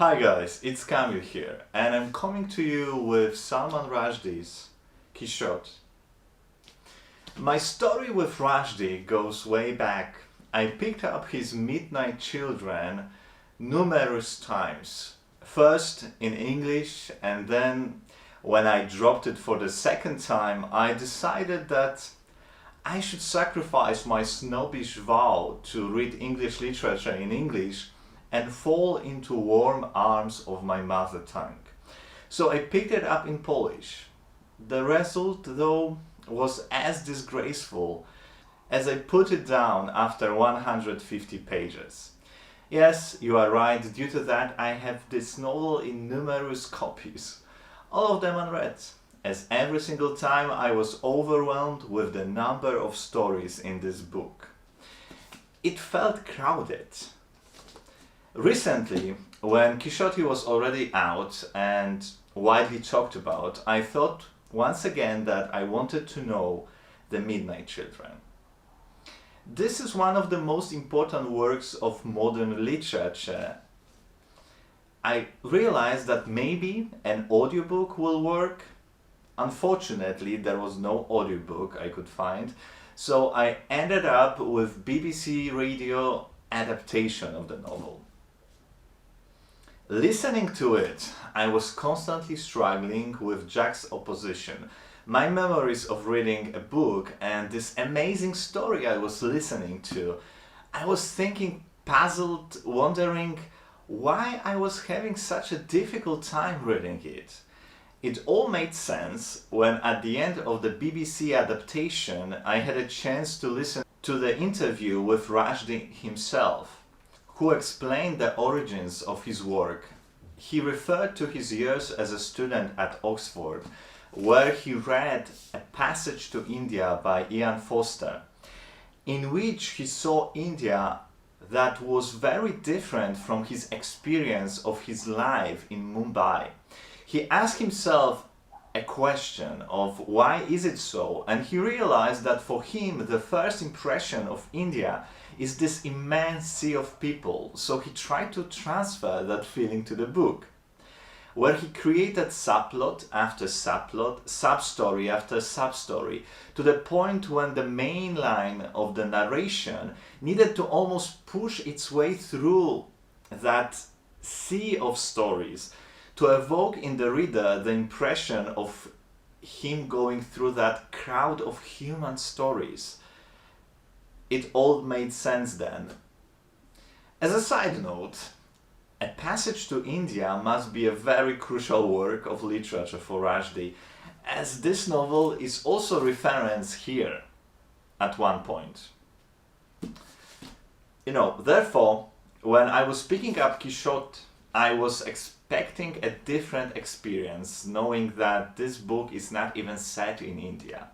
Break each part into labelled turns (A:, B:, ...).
A: Hi guys, it's Kamil here, and I'm coming to you with Salman Rushdie's Quixote. My story with Rushdie goes way back. I picked up his Midnight Children numerous times. First in English, and then when I dropped it for the second time, I decided that I should sacrifice my snobbish vow to read English literature in English and fall into warm arms of my mother tongue. So I picked it up in Polish. The result, though, was as disgraceful as I put it down after 150 pages. Yes, you are right, due to that I have this novel in numerous copies, all of them unread, as every single time I was overwhelmed with the number of stories in this book. It felt crowded. Recently, when Quixote was already out and widely talked about, I thought once again that I wanted to know The Midnight Children. This is one of the most important works of modern literature. I realized that maybe an audiobook will work. Unfortunately, there was no audiobook I could find, so I ended up with BBC Radio adaptation of the novel. Listening to it, I was constantly struggling with juxtaposition. My memories of reading a book and this amazing story I was listening to, I was thinking, puzzled, wondering why I was having such a difficult time reading it. It all made sense when at the end of the BBC adaptation I had a chance to listen to the interview with Rushdie himself, who explained the origins of his work. He referred to his years as a student at Oxford, where he read A Passage to India by Ian Foster, in which he saw India that was very different from his experience of his life in Mumbai. He asked himself a question of why is it so, and he realized that for him the first impression of India is this immense sea of people, so he tried to transfer that feeling to the book, where he created subplot after subplot, sub-story after sub-story, to the point when the main line of the narration needed to almost push its way through that sea of stories to evoke in the reader the impression of him going through that crowd of human stories. It all made sense then. As a side note, A Passage to India must be a very crucial work of literature for Rushdie, as this novel is also referenced here at one point. Therefore, when I was picking up Quixote, I was expecting a different experience, knowing that this book is not even set in India.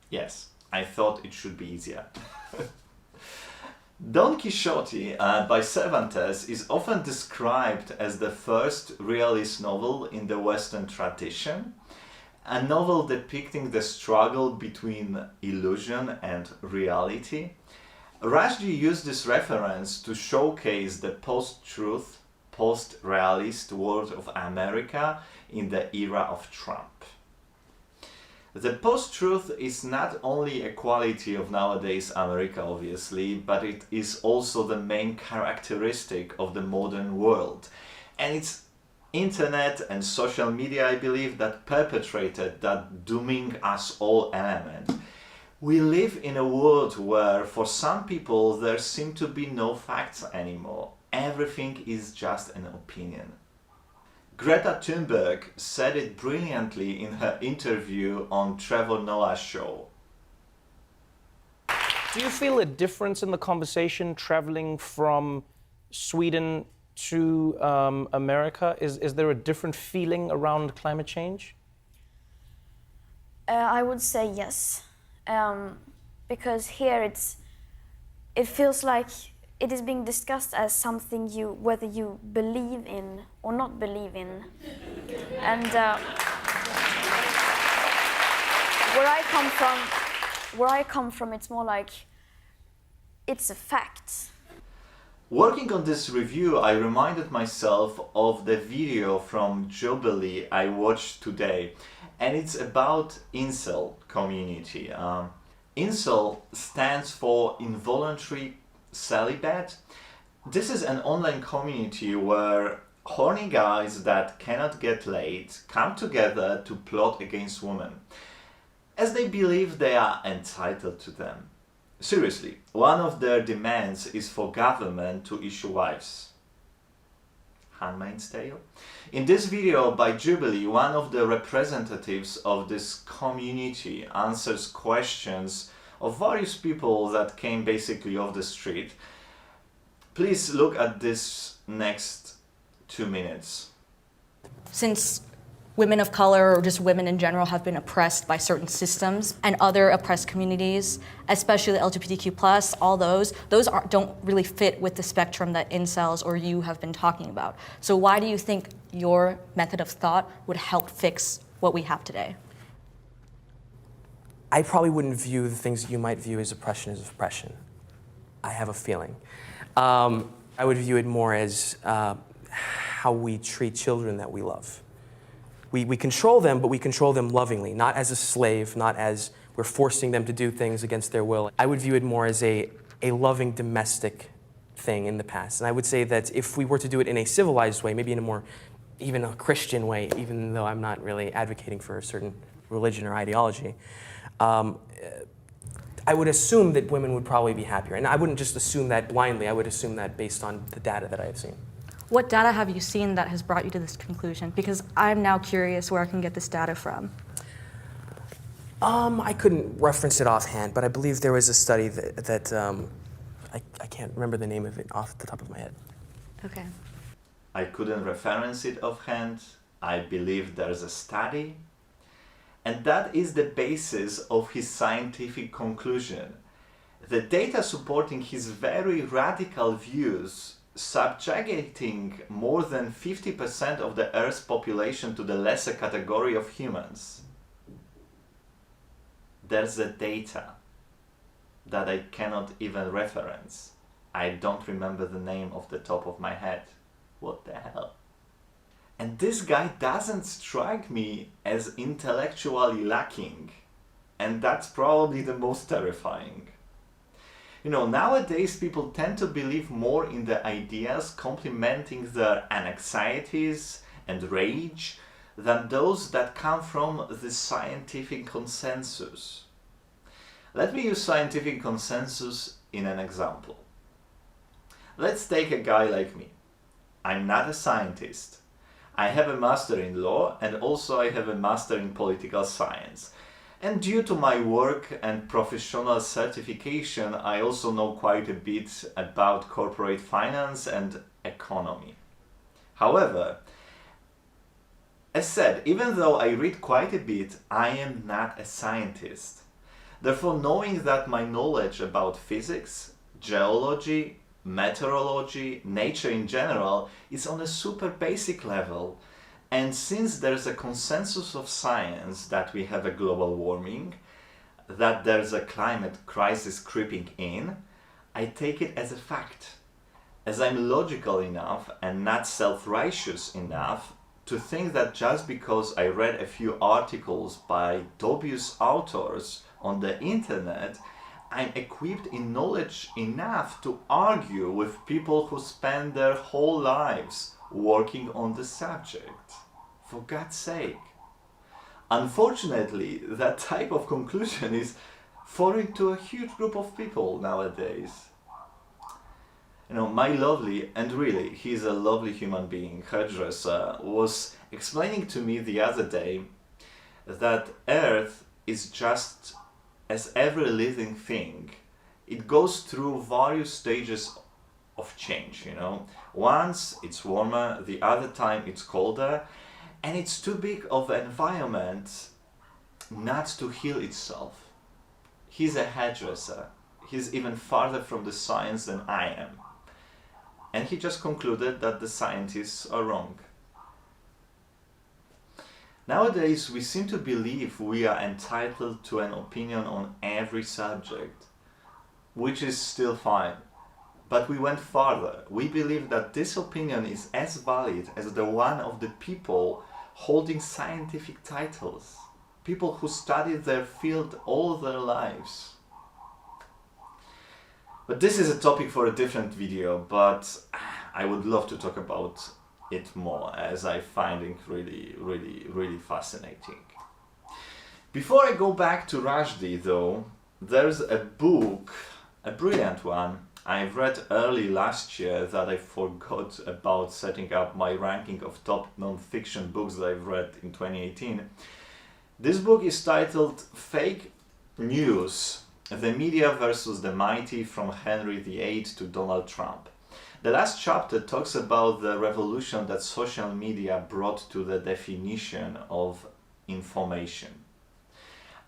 A: Yes, I thought it should be easier. Don Quixote by Cervantes is often described as the first realist novel in the Western tradition, a novel depicting the struggle between illusion and reality. Rushdie used this reference to showcase the post-truth, post-realist world of America in the era of Trump. The post-truth is not only a quality of nowadays America, obviously, but it is also the main characteristic of the modern world. And it's internet and social media, I believe, that perpetrated that dooming us all element. We live in a world where for some people there seem to be no facts anymore. Everything is just an opinion. Greta Thunberg said it brilliantly in her interview on Trevor Noah's show.
B: Do you feel a difference in the conversation traveling from Sweden to America? Is there a different feeling around climate change?
C: I would say yes, because here it feels like it is being discussed as something whether you believe in or not believe in. And where I come from, it's more like it's a fact.
A: Working on this review, I reminded myself of the video from Jubilee I watched today, and it's about incel community. Incel stands for involuntary celibate. This is an online community where horny guys that cannot get laid come together to plot against women, as they believe they are entitled to them. Seriously, one of their demands is for government to issue wives. Handmaid's Tale? In this video by Jubilee, one of the representatives of this community answers questions of various people that came basically off the street. Please look at this next 2 minutes.
D: Since women of color or just women in general have been oppressed by certain systems and other oppressed communities, especially LGBTQ+, all those don't really fit with the spectrum that incels or you have been talking about. So why do you think your method of thought would help fix what we have today?
E: I probably wouldn't view the things that you might view as oppression. I have a feeling. I would view it more as how we treat children that we love. We control them, but we control them lovingly, not as a slave, not as we're forcing them to do things against their will. I would view it more as a loving domestic thing in the past. And I would say that if we were to do it in a civilized way, maybe in a more, even a Christian way, even though I'm not really advocating for a certain religion or ideology, I would assume that women would probably be happier. And I wouldn't just assume that blindly, I would assume that based on the data that I have seen.
D: What data have you seen that has brought you to this conclusion? Because I'm now curious where I can get this data from.
E: I couldn't reference it offhand, but I believe there was a study that I can't remember the name of it off the top of my head.
D: Okay.
A: I couldn't reference it offhand. I believe there's a study. And that is the basis of his scientific conclusion. The data supporting his very radical views, subjugating more than 50% of the Earth's population to the lesser category of humans. There's the data that I cannot even reference. I don't remember the name off the top of my head. What the hell? And this guy doesn't strike me as intellectually lacking. And that's probably the most terrifying. You know, nowadays people tend to believe more in the ideas complementing their anxieties and rage than those that come from the scientific consensus. Let me use scientific consensus in an example. Let's take a guy like me. I'm not a scientist. I have a master in law and also I have a master in political science. And due to my work and professional certification, I also know quite a bit about corporate finance and economy. However, as said, even though I read quite a bit, I am not a scientist. Therefore, knowing that my knowledge about physics, geology, meteorology, nature in general is on a super basic level, and since there's a consensus of science that we have a global warming, that there's a climate crisis creeping in, I take it as a fact, as I'm logical enough and not self-righteous enough to think that just because I read a few articles by dubious authors on the internet, I'm equipped in knowledge enough to argue with people who spend their whole lives working on the subject. For God's sake. Unfortunately, that type of conclusion is foreign to a huge group of people nowadays. You know, my lovely, and really, he's a lovely human being, hairdresser, was explaining to me the other day that Earth is just as every living thing. It goes through various stages of change, you know. Once it's warmer, the other time it's colder, and it's too big of an environment not to heal itself. He's a hairdresser. He's even farther from the science than I am. And he just concluded that the scientists are wrong. Nowadays, we seem to believe we are entitled to an opinion on every subject, which is still fine. But we went farther. We believe that this opinion is as valid as the one of the people holding scientific titles, people who studied their field all their lives. But this is a topic for a different video, but I would love to talk about it more, as I find it really fascinating. Before I go back to Rushdie though, there's a book, a brilliant one, I've read early last year that I forgot about setting up my ranking of top non-fiction books that I've read in 2018. This book is titled Fake News: The Media versus the Mighty from Henry VIII to Donald Trump. The last chapter talks about the revolution that social media brought to the definition of information.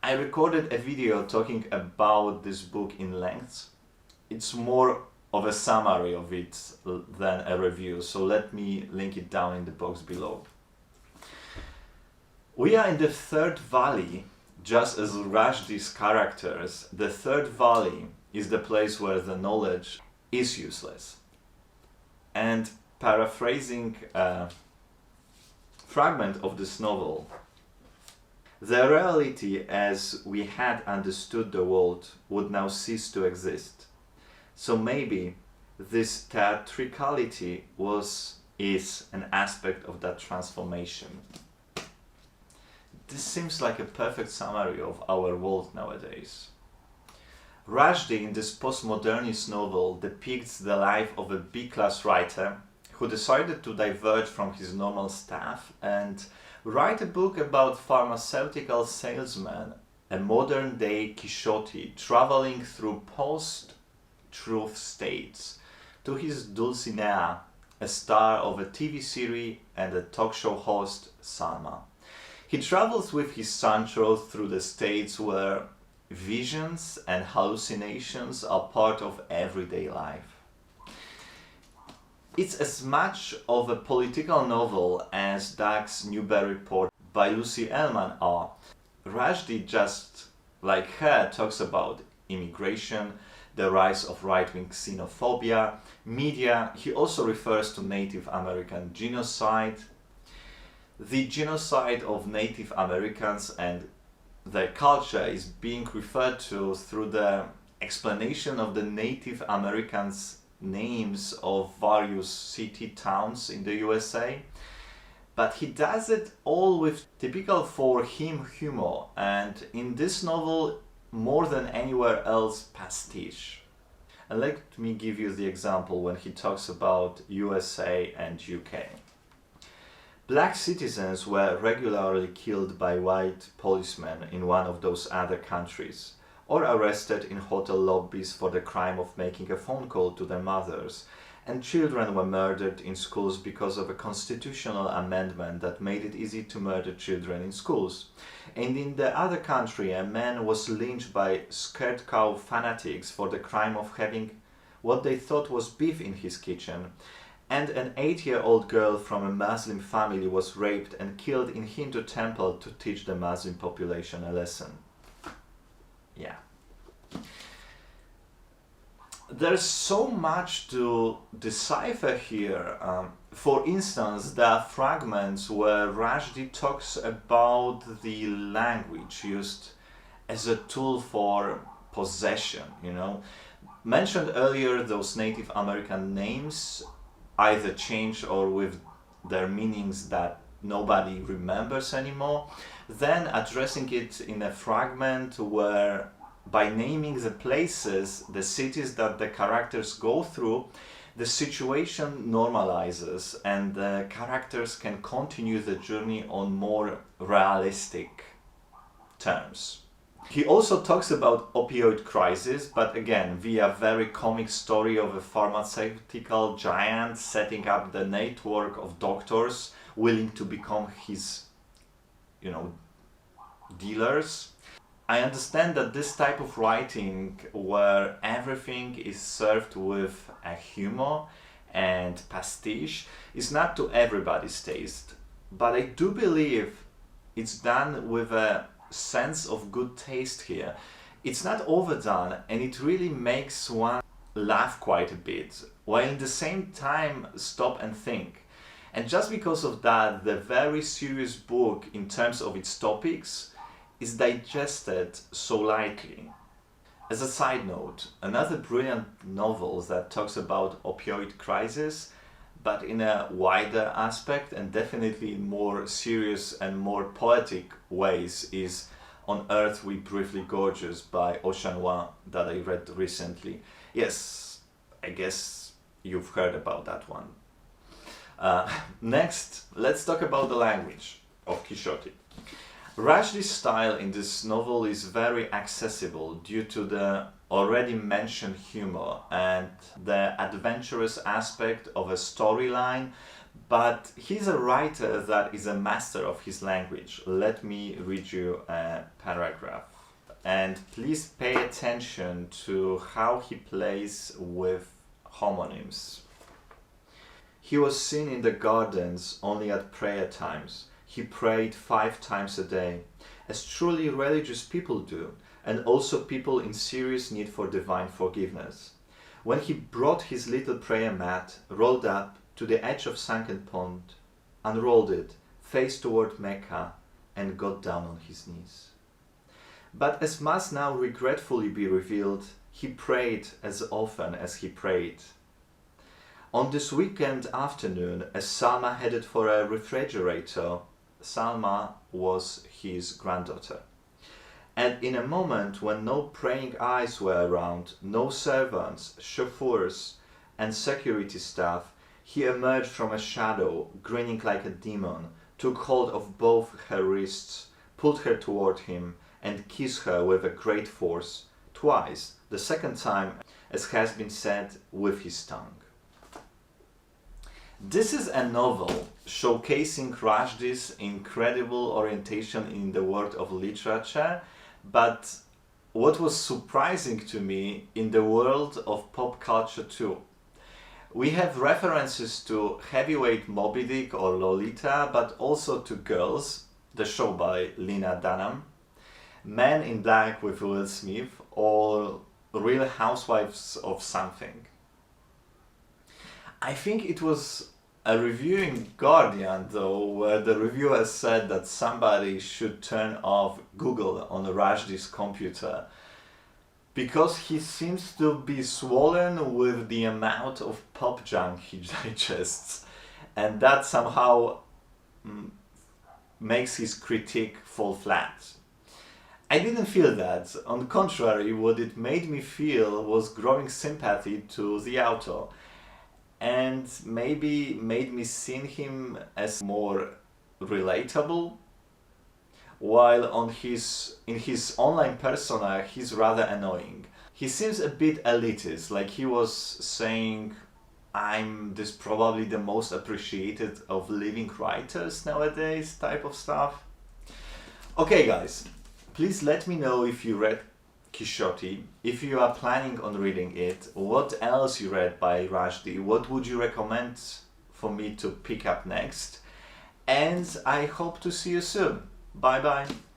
A: I recorded a video talking about this book in length. It's more of a summary of it than a review, so let me link it down in the box below. We are in the Third Valley, just as Rushdie's characters. The Third Valley is the place where the knowledge is useless. And paraphrasing a fragment of this novel, the reality as we had understood the world would now cease to exist. So maybe this theatricality is an aspect of that transformation. This seems like a perfect summary of our world nowadays. Rushdie in this postmodernist novel depicts the life of a B-class writer who decided to diverge from his normal staff and write a book about pharmaceutical salesman, a modern-day Quixote traveling through post-truth states to his Dulcinea, a star of a TV series and a talk show host, Salma. He travels with his Sancho through the states where visions and hallucinations are part of everyday life. It's as much of a political novel as Dax Newbury Report by Lucy Ellmann are. Rushdie, just like her, talks about immigration, the rise of right-wing xenophobia, media. He also refers to Native American genocide, the genocide of Native Americans and their culture is being referred to through the explanation of the Native Americans' names of various city towns in the USA. But he does it all with typical for him humor, and in this novel, more than anywhere else, pastiche. And let me give you the example when he talks about USA and UK. Black citizens were regularly killed by white policemen in one of those other countries, or arrested in hotel lobbies for the crime of making a phone call to their mothers, and children were murdered in schools because of a constitutional amendment that made it easy to murder children in schools. And in the other country, a man was lynched by scared cow fanatics for the crime of having what they thought was beef in his kitchen. And an 8-year-old girl from a Muslim family was raped and killed in Hindu temple to teach the Muslim population a lesson. Yeah. There's so much to decipher here. For instance, there are fragments where Rushdie talks about the language used as a tool for possession, you know. Mentioned earlier, those Native American names either change or with their meanings that nobody remembers anymore. Then addressing it in a fragment where by naming the places, the cities that the characters go through, the situation normalizes and the characters can continue the journey on more realistic terms. He also talks about opioid crisis, but again via very comic story of a pharmaceutical giant setting up the network of doctors willing to become his, dealers. I understand that this type of writing where everything is served with a humor and pastiche is not to everybody's taste, but I do believe it's done with a sense of good taste here. It's not overdone and it really makes one laugh quite a bit, while at the same time stop and think. And just because of that, the very serious book in terms of its topics is digested so lightly. As a side note, another brilliant novel that talks about opioid crisis, but in a wider aspect and definitely in more serious and more poetic ways, is On Earth We Briefly Gorgeous by Ocean that I read recently. Yes, I guess you've heard about that one. Next, let's talk about the language of Quixote. Rushdie's style in this novel is very accessible due to the already mentioned humor and the adventurous aspect of a storyline, but he's a writer that is a master of his language. Let me read you a paragraph. And please pay attention to how he plays with homonyms. He was seen in the gardens only at prayer times. He prayed 5 times a day, as truly religious people do, and also people in serious need for divine forgiveness. When he brought his little prayer mat, rolled up to the edge of sunken pond, unrolled it, faced toward Mecca, and got down on his knees. But as must now regretfully be revealed, he prayed as often as he prayed. On this weekend afternoon, as Salma headed for a refrigerator, Salma was his granddaughter. And in a moment when no praying eyes were around, no servants, chauffeurs, and security staff, he emerged from a shadow, grinning like a demon, took hold of both her wrists, pulled her toward him, and kissed her with a great force, twice, the second time, as has been said, with his tongue. This is a novel showcasing Rushdie's incredible orientation in the world of literature, but what was surprising to me, in the world of pop culture too. We have references to Heavyweight Moby Dick or Lolita, but also to Girls, the show by Lena Dunham, Men in Black with Will Smith, or Real Housewives of Something. I think it was a review in Guardian, though, where the reviewer said that somebody should turn off Google on Rushdie's computer because he seems to be swollen with the amount of pop junk he digests, and that somehow makes his critique fall flat. I didn't feel that. On the contrary, what it made me feel was growing sympathy to the author, and maybe made me see him as more relatable, while in his online persona he's rather annoying. He seems a bit elitist, like he was saying, I'm this probably the most appreciated of living writers nowadays type of stuff. Okay guys, please let me know if you read Quixote, if you are planning on reading it, what else you read by Rushdie, what would you recommend for me to pick up next, and I hope to see you soon. Bye bye.